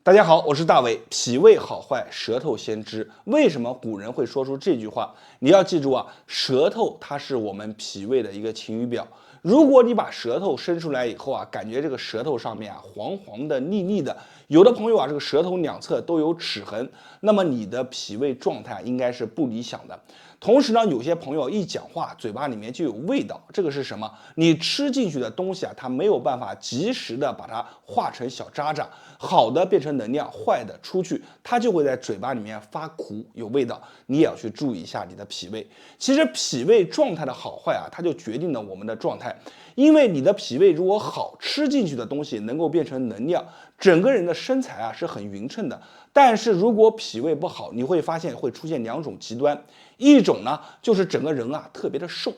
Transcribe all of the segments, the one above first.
大家好，我是大伟。脾胃好坏，舌头先知。为什么古人会说出这句话？你要记住啊，舌头它是我们脾胃的一个晴雨表。如果你把舌头伸出来以后啊，感觉这个舌头上面啊黄黄的、腻腻的，有的朋友啊这个舌头两侧都有齿痕，那么你的脾胃状态应该是不理想的。同时呢，有些朋友一讲话，嘴巴里面就有味道，这个是什么？你吃进去的东西啊，它没有办法及时的把它化成小渣渣，好的变成能量，坏的出去，它就会在嘴巴里面发苦，有味道。你也要去注意一下你的脾胃。其实脾胃状态的好坏啊，它就决定了我们的状态。因为你的脾胃如果好，吃进去的东西能够变成能量，整个人的身材啊是很匀称的。但是如果脾胃不好，你会发现会出现两种极端，一种呢就是整个人啊特别的瘦，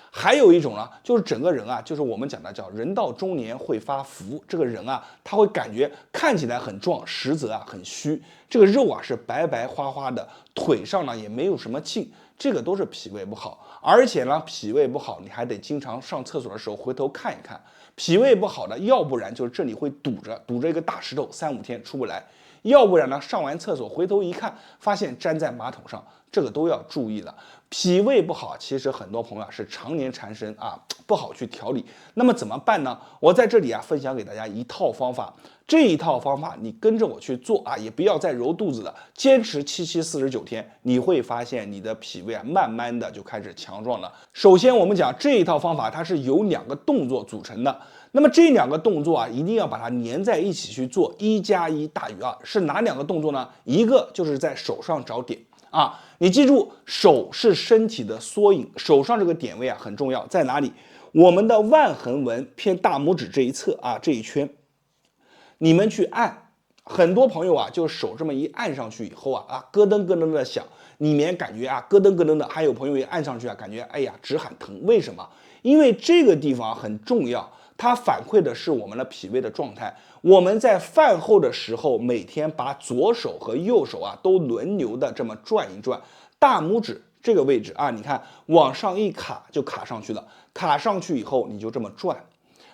还有一种呢就是整个人啊就是我们讲的叫人到中年会发福，这个人啊他会感觉看起来很壮，实则啊很虚，这个肉啊是白白花花的，腿上呢也没有什么劲，这个都是脾胃不好。而且呢脾胃不好，你还得经常上厕所的时候回头看一看，脾胃不好的，要不然就是这里会堵着一个大石头，3-5天出不来。要不然呢，上完厕所回头一看，发现粘在马桶上，这个都要注意了。脾胃不好，其实很多朋友是常年缠身啊，不好去调理。那么怎么办呢？我在这里啊，分享给大家一套方法。这一套方法你跟着我去做啊，也不要再揉肚子了，坚持749天，你会发现你的脾胃啊，慢慢的就开始强壮了。首先我们讲这一套方法，它是由2个动作组成的。那么这2个动作啊，一定要把它粘在一起去做，1+1大于2。是哪2个动作呢？一个就是在手上找点啊，你记住，手是身体的缩影，手上这个点位啊很重要，在哪里？我们的腕横纹偏大拇指这一侧啊，这一圈，你们去按。很多朋友啊，就手这么一按上去以后啊，咯噔咯噔的响，里面感觉啊咯噔咯噔的。还有朋友一按上去啊，感觉哎呀直喊疼。为什么？因为这个地方很重要。它反馈的是我们的脾胃的状态。我们在饭后的时候，每天把左手和右手啊都轮流的这么转一转，大拇指这个位置啊，你看往上一卡就卡上去了，卡上去以后你就这么转，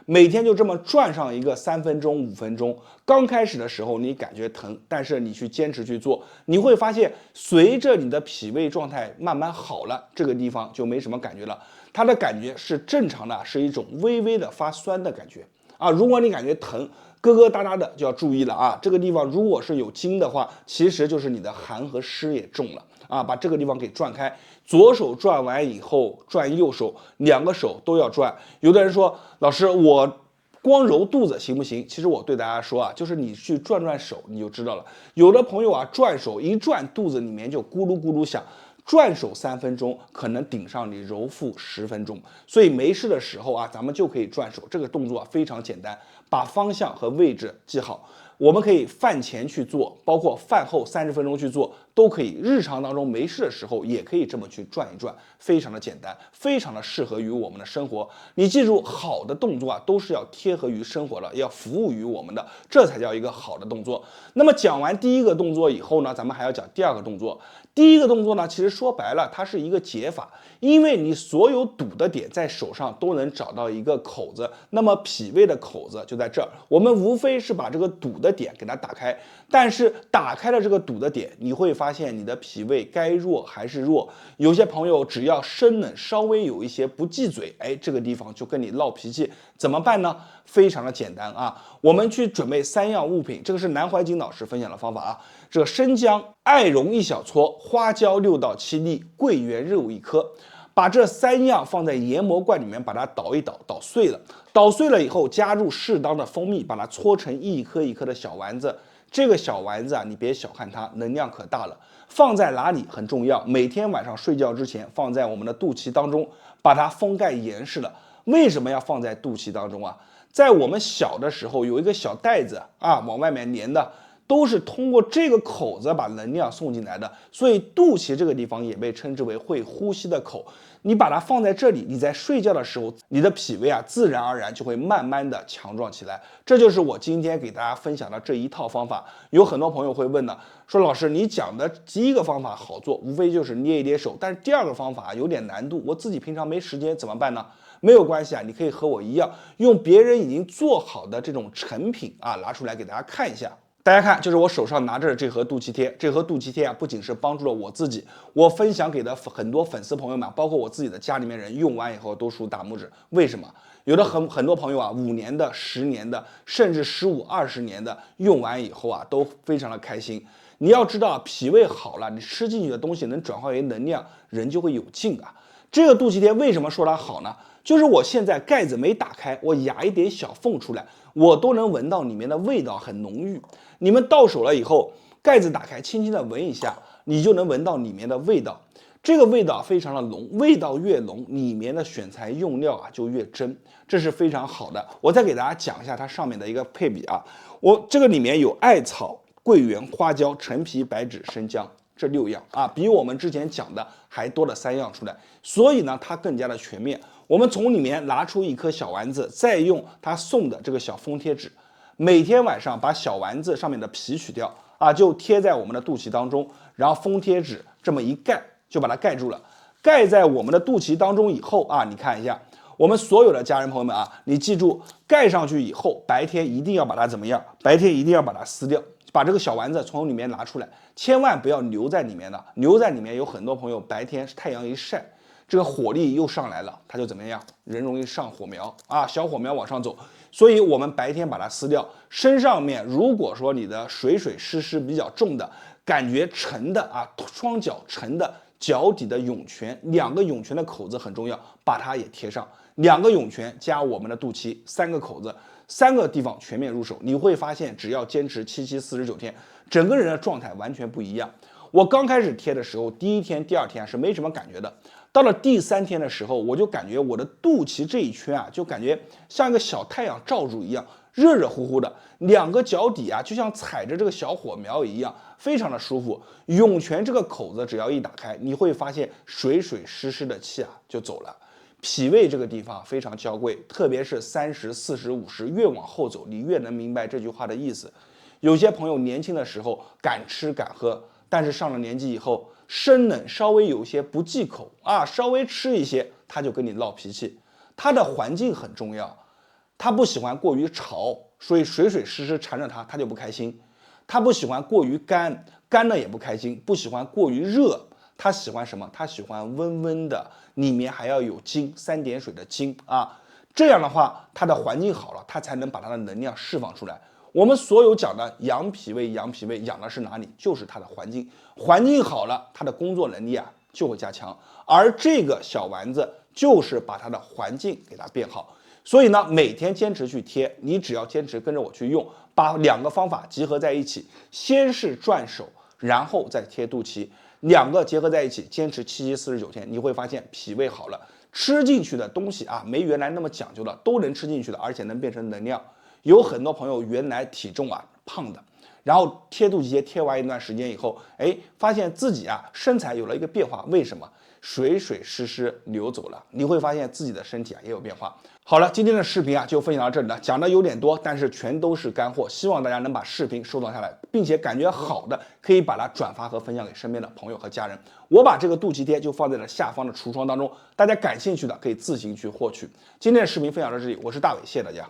每天就这么转上一个3分钟、5分钟。刚开始的时候你感觉疼，但是你去坚持去做，你会发现随着你的脾胃状态慢慢好了，这个地方就没什么感觉了。它的感觉是正常的，是一种微微的发酸的感觉啊。如果你感觉疼，疙疙瘩瘩的就要注意了啊。这个地方如果是有筋的话，其实就是你的寒和湿也重了啊。把这个地方给转开，左手转完以后转右手，2个手都要转。有的人说，老师我光揉肚子行不行？其实我对大家说啊，就是你去转转手你就知道了。有的朋友啊转手一转，肚子里面就咕噜咕噜响。转手3分钟，可能顶上你揉腹10分钟，所以没事的时候啊，咱们就可以转手。这个动作非常简单，把方向和位置记好。我们可以饭前去做，包括饭后30分钟去做，都可以。日常当中没事的时候，也可以这么去转一转，非常的简单，非常的适合于我们的生活。你记住，好的动作啊，都是要贴合于生活的，要服务于我们的，这才叫一个好的动作。那么讲完第一个动作以后呢，咱们还要讲第2个动作。第一个动作呢，其实说白了，它是一个解法，因为你所有堵的点在手上都能找到一个口子，那么脾胃的口子就在这儿。我们无非是把这个堵的点给它打开，但是打开了这个堵的点，你会发现你的脾胃该弱还是弱。有些朋友只要生冷稍微有一些不忌嘴，哎，这个地方就跟你闹脾气，怎么办呢？非常的简单啊，我们去准备3样物品，这个是南怀瑾老师分享的方法啊。这个生姜、艾绒1小撮，花椒6到7粒，桂圆肉1颗。把这3样放在研磨罐里面，把它捣一捣，捣碎了。捣碎了以后，加入适当的蜂蜜，把它搓成一颗一颗的小丸子。这个小丸子啊，你别小看它，能量可大了。放在哪里很重要，每天晚上睡觉之前放在我们的肚脐当中，把它封盖严实了。为什么要放在肚脐当中啊？在我们小的时候有一个小袋子啊，往外面粘的，都是通过这个口子把能量送进来的，所以肚脐这个地方也被称之为会呼吸的口。你把它放在这里，你在睡觉的时候，你的脾胃啊，自然而然就会慢慢的强壮起来。这就是我今天给大家分享的这一套方法。有很多朋友会问呢，说老师你讲的第一个方法好做，无非就是捏一捏手，但是第2个方法有点难度，我自己平常没时间怎么办呢？没有关系啊，你可以和我一样，用别人已经做好的这种成品啊拿出来给大家看一下。大家看，就是我手上拿着这盒肚脐贴，这盒肚脐贴啊，不仅是帮助了我自己，我分享给的很多粉丝朋友们，包括我自己的家里面人，用完以后都竖大拇指。为什么？有的很多朋友啊，5年的、10年的，甚至15、20年的，用完以后啊，都非常的开心。你要知道，脾胃好了，你吃进去的东西能转化为能量，人就会有劲啊。这个肚脐贴为什么说它好呢？就是我现在盖子没打开，我压一点小缝出来，我都能闻到里面的味道很浓郁。你们到手了以后，盖子打开，轻轻的闻一下，你就能闻到里面的味道。这个味道非常的浓，味道越浓，里面的选材用料啊就越真，这是非常好的。我再给大家讲一下它上面的一个配比啊，我这个里面有艾草、桂圆、花椒、陈皮、白芷、生姜这6样啊，比我们之前讲的还多了3样出来，所以呢它更加的全面。我们从里面拿出一颗小丸子，再用他送的这个小封贴纸，每天晚上把小丸子上面的皮取掉啊，就贴在我们的肚脐当中，然后封贴纸这么一盖，就把它盖住了。盖在我们的肚脐当中以后啊，你看一下，我们所有的家人朋友们啊，你记住，盖上去以后，白天一定要把它怎么样？白天一定要把它撕掉，把这个小丸子从里面拿出来，千万不要留在里面的。留在里面有很多朋友白天太阳一晒，这个火力又上来了，它就怎么样？人容易上火苗啊，小火苗往上走。所以我们白天把它撕掉，身上面如果说你的水水湿湿比较重的，感觉沉的啊，双脚沉的，脚底的涌泉，2个涌泉的口子很重要，把它也贴上。2个涌泉加我们的肚脐，3个口子，3个地方全面入手，你会发现只要坚持7期49天，整个人的状态完全不一样。我刚开始贴的时候，第1天、第2天是没什么感觉的。到了第3天的时候，我就感觉我的肚脐这一圈啊，就感觉像一个小太阳照住一样，热热乎乎的。2个脚底啊，就像踩着这个小火苗一样，非常的舒服。涌泉这个口子只要一打开，你会发现水水湿湿的气啊就走了。脾胃这个地方非常娇贵，特别是30、40、50，越往后走，你越能明白这句话的意思。有些朋友年轻的时候敢吃敢喝，但是上了年纪以后，生冷稍微有些不忌口啊，稍微吃一些他就跟你闹脾气。他的环境很重要，他不喜欢过于潮，所以水水湿湿缠着他，他就不开心。他不喜欢过于干，干了也不开心。不喜欢过于热，他喜欢什么？他喜欢温温的，里面还要有精，3点水的精啊。这样的话，他的环境好了，他才能把他的能量释放出来。我们所有讲的养脾胃，养脾胃养的是哪里？就是它的环境，环境好了，它的工作能力啊就会加强。而这个小丸子就是把它的环境给它变好。所以呢，每天坚持去贴，你只要坚持跟着我去用，把2个方法结合在一起，先是转手，然后再贴肚脐，2个结合在一起，坚持7期49天，你会发现脾胃好了，吃进去的东西啊没原来那么讲究了，都能吃进去的，而且能变成能量。有很多朋友原来体重啊胖的，然后贴肚脐贴完一段时间以后，发现自己啊身材有了一个变化，为什么？水水湿湿流走了，你会发现自己的身体啊也有变化。好了，今天的视频啊就分享到这里了，讲的有点多，但是全都是干货，希望大家能把视频收藏下来，并且感觉好的可以把它转发和分享给身边的朋友和家人。我把这个肚脐贴就放在了下方的橱窗当中，大家感兴趣的可以自行去获取。今天的视频分享到这里，我是大伟，谢谢大家。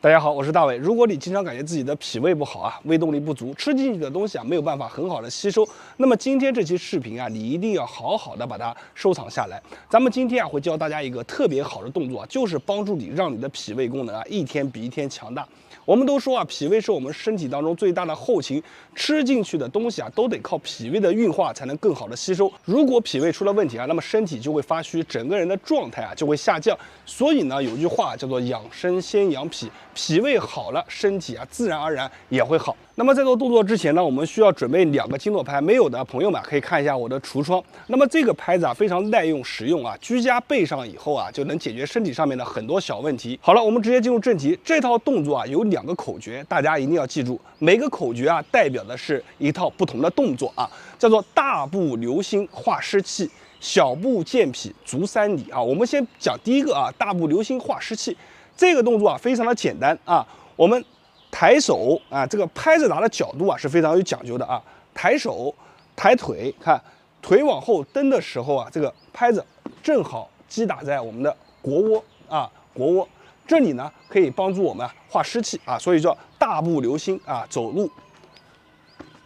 大家好，我是大伟。如果你经常感觉自己的脾胃不好啊，胃动力不足，吃进去的东西啊没有办法很好的吸收，那么今天这期视频啊，你一定要好好的把它收藏下来。咱们今天啊会教大家一个特别好的动作啊，就是帮助你让你的脾胃功能啊一天比一天强大。我们都说啊，脾胃是我们身体当中最大的后勤，吃进去的东西啊都得靠脾胃的运化才能更好的吸收。如果脾胃出了问题啊，那么身体就会发虚，整个人的状态啊就会下降。所以呢，有句话叫做养生先养脾，脾胃好了，身体啊自然而然也会好。那么在做动作之前呢，我们需要准备2个经络拍，没有的朋友们可以看一下我的橱窗。那么这个拍子啊非常耐用实用啊，居家备上以后啊就能解决身体上面的很多小问题。好了，我们直接进入正题。这套动作啊有2个口诀，大家一定要记住，每个口诀啊代表的是一套不同的动作啊，叫做大步流星化湿气，小步健脾足3里啊。我们先讲第一个啊，大步流星化湿气。这个动作啊非常的简单啊，我们抬手啊，这个拍子拿的角度啊是非常有讲究的啊。抬手，抬腿，看腿往后蹬的时候啊，这个拍子正好击打在我们的腘窝啊，腘窝这里呢可以帮助我们化湿气啊，所以叫大步流星啊，走路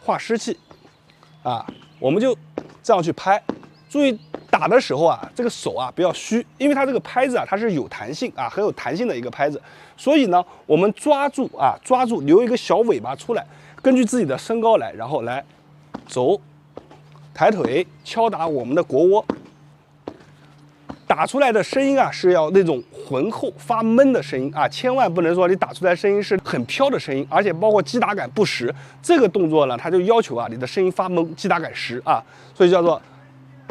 化湿气，啊，我们就这样去拍。注意打的时候啊，这个手啊不要虚，因为它这个拍子啊它是有弹性啊，很有弹性的一个拍子。所以呢，我们抓住留一个小尾巴出来，根据自己的身高来，然后来走，抬腿敲打我们的腘窝。打出来的声音啊是要那种浑厚发闷的声音啊，千万不能说你打出来声音是很飘的声音，而且包括击打感不实。这个动作呢，它就要求啊你的声音发闷，击打感实啊，所以叫做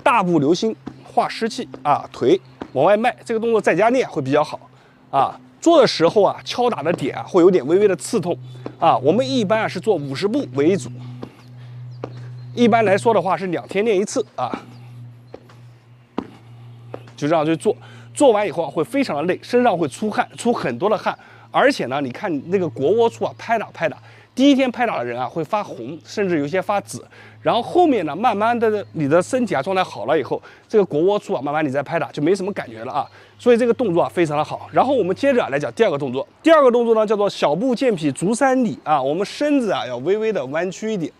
大步流星化湿气啊，腿往外迈。这个动作在家练会比较好啊。做的时候啊，敲打的点啊会有点微微的刺痛啊。我们一般啊是做50步为一组，一般来说的话是2天练一次啊。就这样去做，做完以后啊会非常的累，身上会出汗，出很多的汗，而且呢，你看你那个腘窝处啊拍打，第一天拍打的人啊会发红，甚至有些发紫，然后后面呢，慢慢的你的身体啊状态好了以后，这个腘窝处啊慢慢你再拍打就没什么感觉了啊，所以这个动作啊非常的好。然后我们接着来讲第二个动作，第二个动作呢叫做小步健脾足三里啊，我们身子啊要微微的弯曲一点，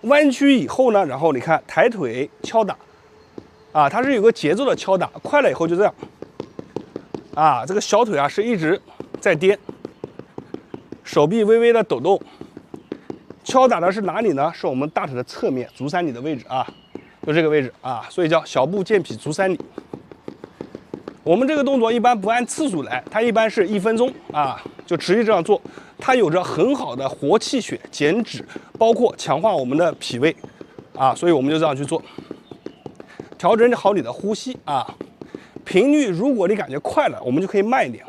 弯曲以后呢，然后你看抬腿敲打。啊，它是有个节奏的敲打，快了以后就这样，啊，这个小腿啊是一直在颠，手臂微微的抖动，敲打的是哪里呢？是我们大腿的侧面，足三里的位置啊，就这个位置啊，所以叫小步健脾足三里。我们这个动作一般不按次数来，它一般是1分钟啊，就持续这样做，它有着很好的活气血、减脂，包括强化我们的脾胃啊，所以我们就这样去做。调整好你的呼吸啊，频率如果你感觉快了，我们就可以慢一点。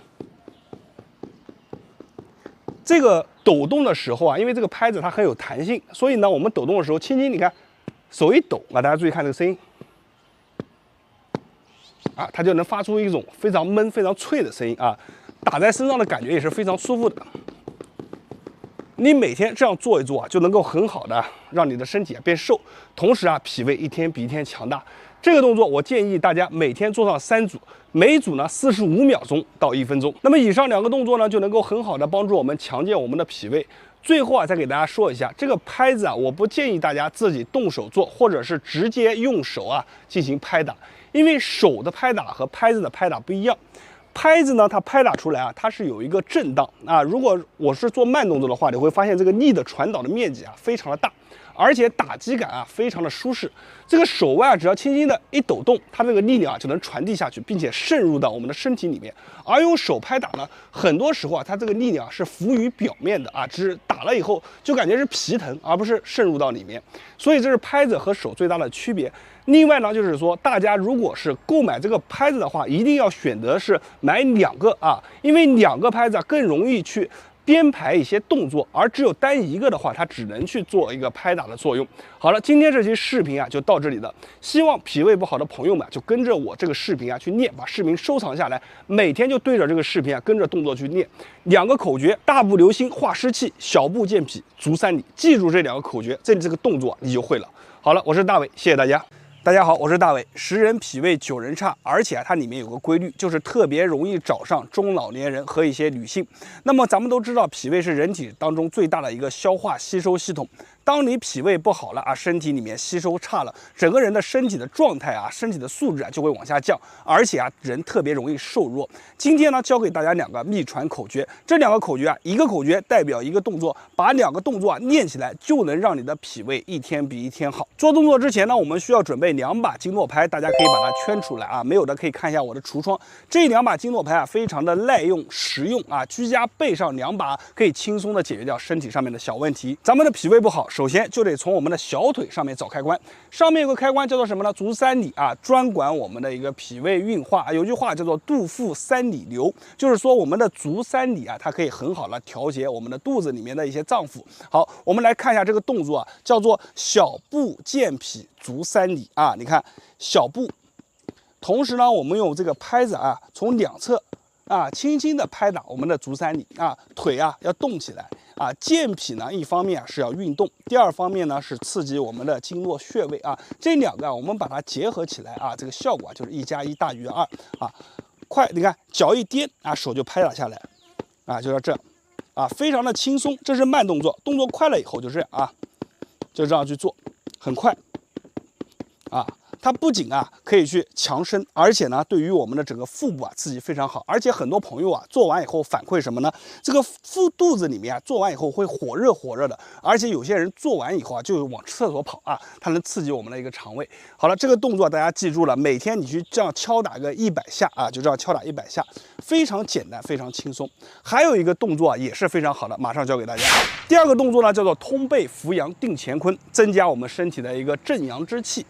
这个抖动的时候啊，因为这个拍子它很有弹性，所以呢，我们抖动的时候，轻轻你看，手一抖啊，大家注意看这个声音啊，它就能发出一种非常闷、非常脆的声音啊，打在身上的感觉也是非常舒服的。你每天这样做一做啊，就能够很好的让你的身体变瘦，同时啊，脾胃一天比一天强大。这个动作我建议大家每天做上3组，每组呢45秒钟到1分钟。那么以上2个动作呢，就能够很好的帮助我们强健我们的脾胃。最后啊，再给大家说一下，这个拍子啊，我不建议大家自己动手做，或者是直接用手啊进行拍打，因为手的拍打和拍子的拍打不一样。拍子呢，它拍打出来啊，它是有一个震荡啊。如果我是做慢动作的话，你会发现这个力的传导的面积啊非常的大，而且打击感啊非常的舒适。这个手腕只要轻轻的一抖动，它这个力量啊就能传递下去，并且渗入到我们的身体里面。而用手拍打呢，很多时候啊，它这个力量是浮于表面的啊，只是打了以后就感觉是皮疼，而不是渗入到里面。所以这是拍子和手最大的区别。另外呢，就是说大家如果是购买这个拍子的话，一定要选择是买2个啊，因为2个拍子啊更容易去编排一些动作，而只有单一个的话，它只能去做一个拍打的作用。好了，今天这期视频啊就到这里了。希望脾胃不好的朋友们就跟着我这个视频啊去练，把视频收藏下来，每天就对着这个视频啊跟着动作去练。2个口诀：大步流星化湿气，小步健脾足三里。记住这2个口诀，这里这个动作你就会了。好了，我是大伟，谢谢大家。大家好，我是大伟。10人脾胃9人差，而且它里面有个规律，就是特别容易找上中老年人和一些女性。那么咱们都知道，脾胃是人体当中最大的一个消化吸收系统。当你脾胃不好了啊，身体里面吸收差了，整个人的身体的状态啊，身体的素质啊就会往下降，而且啊人特别容易瘦弱。今天呢，教给大家2个秘传口诀，这2个口诀啊，一个口诀代表一个动作，把2个动作啊练起来，就能让你的脾胃一天比一天好。做动作之前呢，我们需要准备2把经络拍，大家可以把它圈出来啊，没有的可以看一下我的橱窗。这2把经络拍啊，非常的耐用实用啊，居家备上2把，可以轻松的解决掉身体上面的小问题。咱们的脾胃不好，首先就得从我们的小腿上面找开关，上面有个开关叫做什么呢？足三里啊，专管我们的一个脾胃运化。有句话叫做肚腹3里流，就是说我们的足三里啊，它可以很好的调节我们的肚子里面的一些脏腑。好，我们来看一下这个动作啊，叫做小步健脾足三里啊，你看小步，同时呢，我们用这个拍子啊，从2侧啊，轻轻的拍打我们的足三里啊，腿啊要动起来啊。健脾呢，一方面啊是要运动，第2方面呢是刺激我们的经络穴位啊。这2个啊，我们把它结合起来啊，这个效果就是1+1大于2啊。快，你看脚一颠啊，手就拍打下来啊，就要这样啊，非常的轻松。这是慢动作，动作快了以后就这样啊，就这样去做，很快啊。它不仅可以去强身，而且呢对于我们的整个腹部刺激非常好。而且很多朋友做完以后反馈什么呢？这个肚子里面做完以后会火热火热的，而且有些人做完以后就往厕所跑它能刺激我们的一个肠胃。好了，这个动作大家记住了，每天你去这样敲打个100下就这样敲打100下，非常简单，非常轻松。还有一个动作也是非常好的，马上教给大家。第二个动作呢叫做通背扶阳定乾坤，增加我们身体的一个正阳之气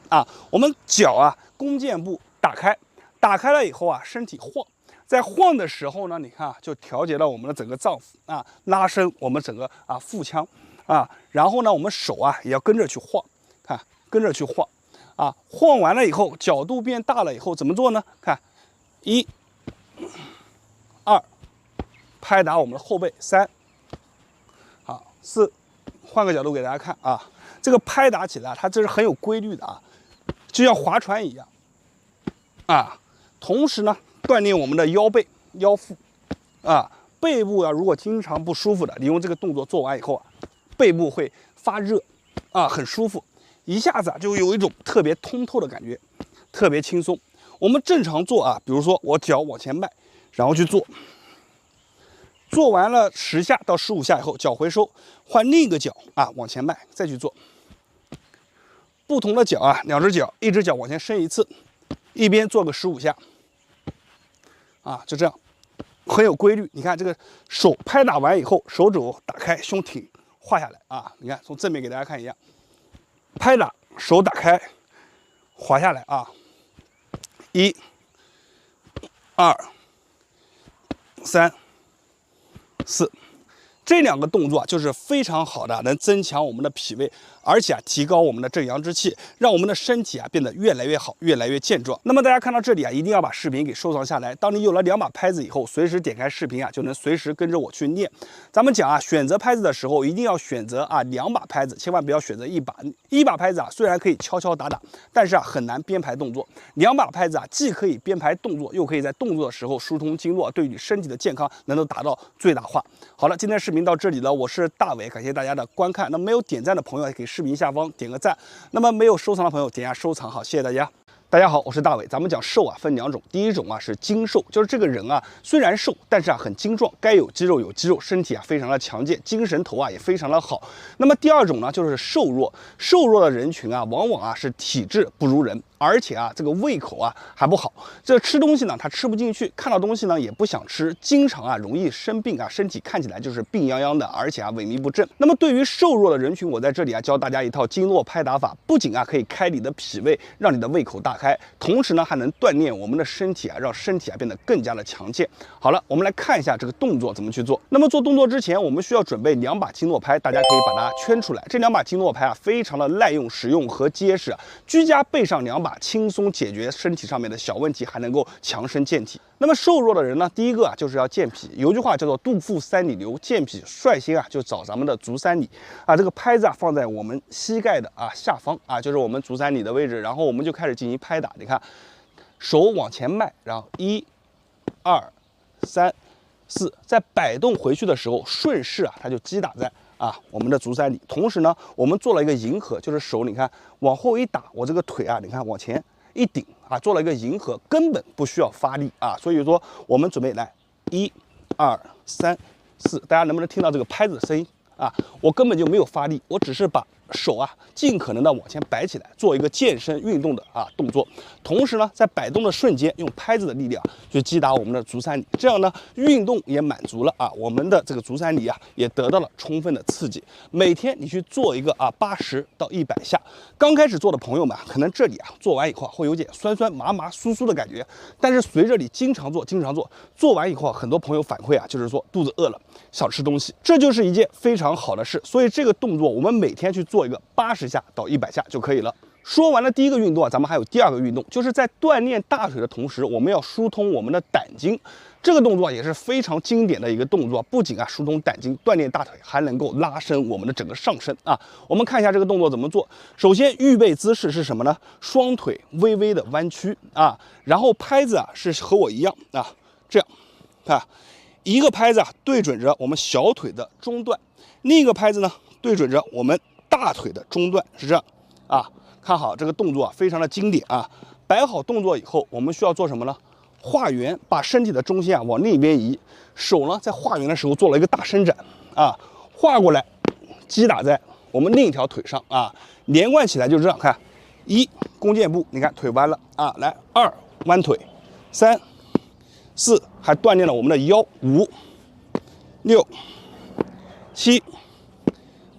我们脚弓箭步打开，打开了以后身体晃，在晃的时候呢，你看就调节了我们的整个脏腑拉伸我们整个腹腔然后呢，我们手也要跟着去晃，看跟着去晃晃完了以后，角度变大了以后怎么做呢？看1、2，拍打我们的后背，3、4，换个角度给大家看这个拍打起来它这是很有规律的就像划船一样同时呢锻炼我们的腰背、腰腹背部如果经常不舒服的，你用这个动作做完以后背部会发热很舒服，一下子就有一种特别通透的感觉，特别轻松。我们正常做比如说我脚往前迈，然后去做。做完了10下到15下以后，脚回收，换另一个脚往前迈，再去做。不同的脚2只脚，一只脚往前伸一次，一边做个15下就这样，很有规律。你看这个手拍打完以后，手肘打开，胸挺，画下来你看从正面给大家看一样，拍打手打开，滑下来1、2、3、4，这2个动作就是非常好的，能增强我们的脾胃，而且提高我们的正阳之气，让我们的身体变得越来越好，越来越健壮。那么大家看到这里一定要把视频给收藏下来。当你有了2把拍子以后，随时点开视频就能随时跟着我去练。咱们讲选择拍子的时候，一定要选择2把拍子，千万不要选择1把。1把拍子虽然可以敲敲打打，但是很难编排动作。2把拍子既可以编排动作，又可以在动作的时候疏通经络，对你身体的健康能够达到最大化。好了，今天视频到这里了，我是大伟，感谢大家的观看。那么没有点赞的朋友，给视频下方点个赞；那么没有收藏的朋友，点下收藏。好，谢谢大家。大家好，我是大伟。咱们讲瘦分2种，第一种是精瘦，就是这个人虽然瘦，但是很精壮，该有肌肉有肌肉，身体非常的强健，精神头也非常的好。那么第二种呢，就是瘦弱。瘦弱的人群往往是体质不如人，而且这个胃口还不好，这吃东西呢他吃不进去，看到东西呢也不想吃，经常容易生病身体看起来就是病殃殃的，而且萎靡不振。那么对于瘦弱的人群，我在这里教大家一套经络拍打法，不仅可以开你的脾胃，让你的胃口大开，同时呢还能锻炼我们的身体让身体变得更加的强健。好了，我们来看一下这个动作怎么去做。那么做动作之前，我们需要准备2把经络拍，大家可以把它圈出来。这2把经络拍非常的耐用、实用和结实，居家备上2把，轻松解决身体上面的小问题，还能够强身健体。那么瘦弱的人呢，第一个就是要健脾。有句话叫做“肚腹3里流”，健脾率先就找咱们的足三里这个拍子放在我们膝盖的下方就是我们足三里的位置，然后我们就开始进行拍打。你看，手往前迈，然后1、2、3、4，在摆动回去的时候，顺势它就击打在我们的足三里。同时呢，我们做了一个迎合，就是手你看往后一打，我这个腿你看往前一顶做了一个迎合，根本不需要发力所以说我们准备来1、2、3、4，大家能不能听到这个拍子的声音我根本就没有发力，我只是把手尽可能的往前摆起来，做一个健身运动的动作。同时呢，在摆动的瞬间，用拍子的力量去击打我们的足三里，这样呢，运动也满足了我们的这个足三里也得到了充分的刺激。每天你去做一个80到100下。刚开始做的朋友们，可能这里做完以后会有点酸酸麻麻酥酥的感觉，但是随着你经常做，做完以后很多朋友反馈就是说肚子饿了，想吃东西，这就是一件非常好的事。所以这个动作我们每天去做一个80下到100下就可以了。说完了第一个运动咱们还有第二个运动，就是在锻炼大腿的同时，我们要疏通我们的胆经。这个动作也是非常经典的一个动作，不仅疏通胆经、锻炼大腿，还能够拉伸我们的整个上身我们看一下这个动作怎么做。首先预备姿势是什么呢？双腿微微的弯曲然后拍子是和我一样这样一个拍子对准着我们小腿的中段，另一个拍子呢对准着我们大腿的中段是这样啊。看好这个动作啊，非常的经典啊。摆好动作以后，我们需要做什么呢？画圆，把身体的中心啊往另一边移，手呢在画圆的时候做了一个大伸展啊，画过来，击打在我们另一条腿上啊，连贯起来就是这样。看，1弓箭步，你看腿弯了啊，来2弯腿，3、4还锻炼了我们的腰，5、6、7、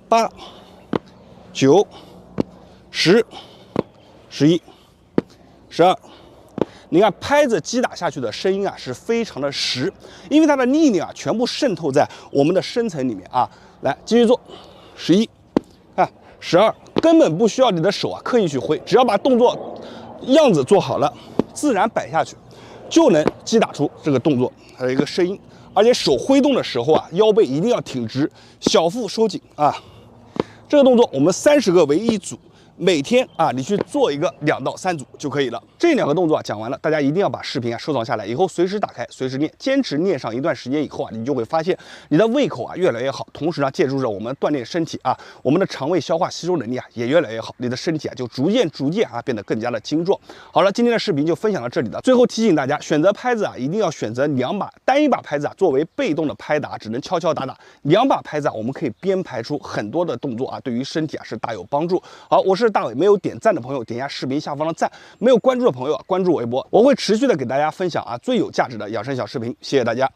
8、9、10、11、12。你看拍子击打下去的声音啊，是非常的实，因为它的力量啊全部渗透在我们的深层里面啊。来，继续做，11，看12，根本不需要你的手啊刻意去挥，只要把动作样子做好了，自然摆下去，就能击打出这个动作还有一个声音。而且手挥动的时候啊，腰背一定要挺直，小腹收紧啊。这个动作我们30个为一组。每天啊，你去做一个2到3组就可以了。这2个动作讲完了，大家一定要把视频收藏下来，以后随时打开，随时练。坚持练上一段时间以后啊，你就会发现你的胃口啊越来越好，同时呢，借助着我们锻炼身体啊，我们的肠胃消化吸收能力啊也越来越好，你的身体啊就逐渐啊变得更加的精壮。好了，今天的视频就分享到这里了。最后提醒大家，选择拍子啊，一定要选择2把，单一把拍子啊作为被动的拍打，只能敲敲打打；2把拍子啊，我们可以编排出很多的动作啊，对于身体啊是大有帮助。好，我是大伟，没有点赞的朋友点一下视频下方的赞，没有关注的朋友啊关注我一波，我会持续的给大家分享啊最有价值的养生小视频，谢谢大家。